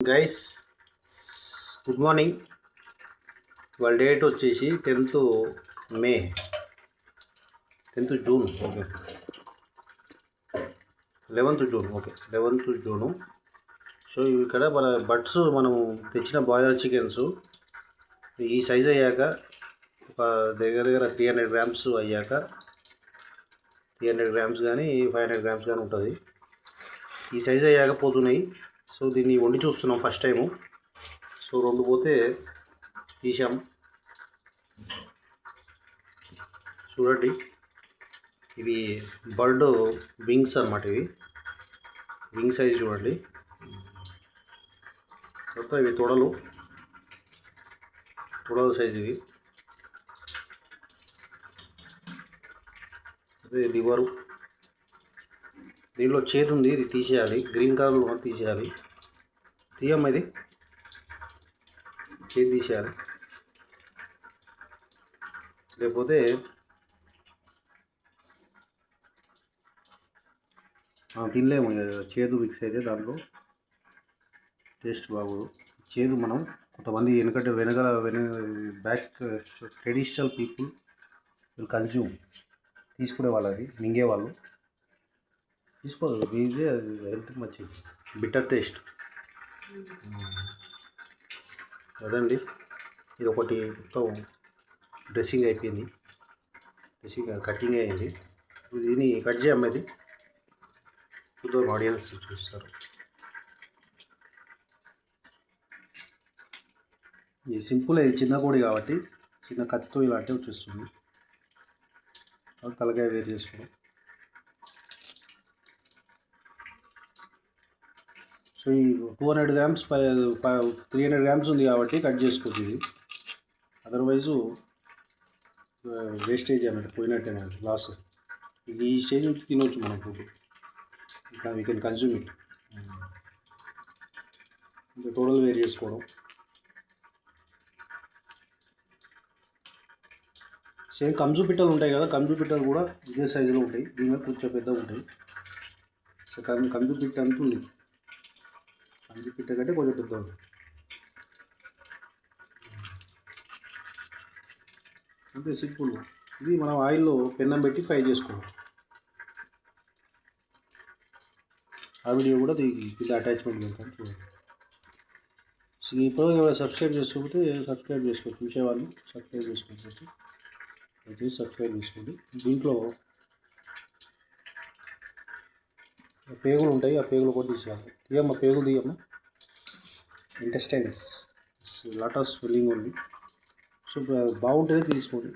Guys, good morning. వాళ్ళ date వచ్చేసి 10th మే, 10th June. Okay, 11th June. Okay, 11th June. So ఇక్కడ మన buds మనం తెచ్చిన బాయిలర్ చికెన్స్ ఈ సైజ్ అయ్యాక ఒక దగ్గర 300 గ్రామ్స్ అయ్యాక, 300 గ్రామ్స్ కానీ 500 గ్రామ్స్ కానీ ఉంటుంది. ఈ సైజ్ అయ్యాక పోతున్నాయి. సో దీన్ని వండి చూస్తున్నాం ఫస్ట్ టైము. సో 2 పోతే తీసాం. చూడండి, ఇవి బర్డ్ వింగ్స్ అన్నమాట. ఇవి వింగ్ సైజ్ చూడండి. మొత్తం ఇవి తొడల సైజ్. ఇవి అదే లివరు. దీనిలో చేతి ఉంది, ఇది తీసేయాలి. గ్రీన్ కలర్లో తీసేయాలి. తీయమ్మ, ఇది చేతి తీసేయాలి, లేకపోతే తినలేము. చేదు మిక్స్ అయితే దాంట్లో టేస్ట్ బాగోదు. చేదు మనం కొంతమంది ఎందుకంటే back traditional people will consume, తీసుకునే వాళ్ళు, అది మింగేవాళ్ళు తీసుకోదు. ఇది హెల్త్కి మంచిది. బిటర్ టేస్ట్ అదండి. ఇది ఒకటి మొత్తం డ్రెస్సింగ్ అయిపోయింది. డ్రెస్సింగ్ కటింగ్ అయింది. దీన్ని కట్ చేయమ్మది, చూద్దాం, ఆడియన్స్ చూస్తారు. ఇది సింపుల్. ఇది చిన్న కోడి కాబట్టి చిన్న కత్తితో ఇలా అంటే వచ్చేస్తుంది. తలకాయ వేరు చేసుకోవడం. సో ఈ 200 గ్రామ్స్ 300 గ్రామ్స్ ఉంది కాబట్టి కట్ చేసుకోవచ్చు. ఇది అదర్వైజు వేస్టేజ్ అన్నట్టు, పోయినట్టేనా, లాస్. ఇది ఈ స్టేజ్ నుంచి తినవచ్చు మనం ఫుడ్. ఇంకా వీ కెన్ కన్జ్యూమ్ ఇట్. ఇంకా టోటల్ వేర్ చేసుకోవడం. సేమ్ కంజు పిట్టలు ఉంటాయి కదా, కంజు పిట్టలు కూడా ఇదే సైజులో ఉంటాయి. దీనిలో కొంచెం పెద్దగా ఉంటాయి. సో కంజు పిట్ట అంత ఉంది, కంజు పిట్ట కంటే కొంచెం పెద్దగా ఉంది. అంతే, సింపుల్. ఇది మనం ఆయిల్లో పెన్నం పెట్టి ఫ్రై చేసుకోవాలి. ఆ వీడియో కూడా కింద అటాచ్మెంట్ పెడతాను, చూడండి. సో ఇప్పుడు సబ్స్క్రైబ్ చేసుకోకపోతే సబ్స్క్రైబ్ చేసుకోండి. చూసేవాళ్ళు సబ్స్క్రైబ్ చేసుకోకపోతే అయితే సబ్స్క్రైబ్ చేసుకోండి. దీంట్లో పేగులు ఉంటాయి, ఆ పేగులు కూడా తీసేయాలి. తీయమ్మ, పేగులు తీయమ్మ. ఇంటెస్టైన్స్ లాట్ ఆఫ్ స్వెల్లింగ్ ఉంది. సో బాగుంటేనే తీసుకోండి.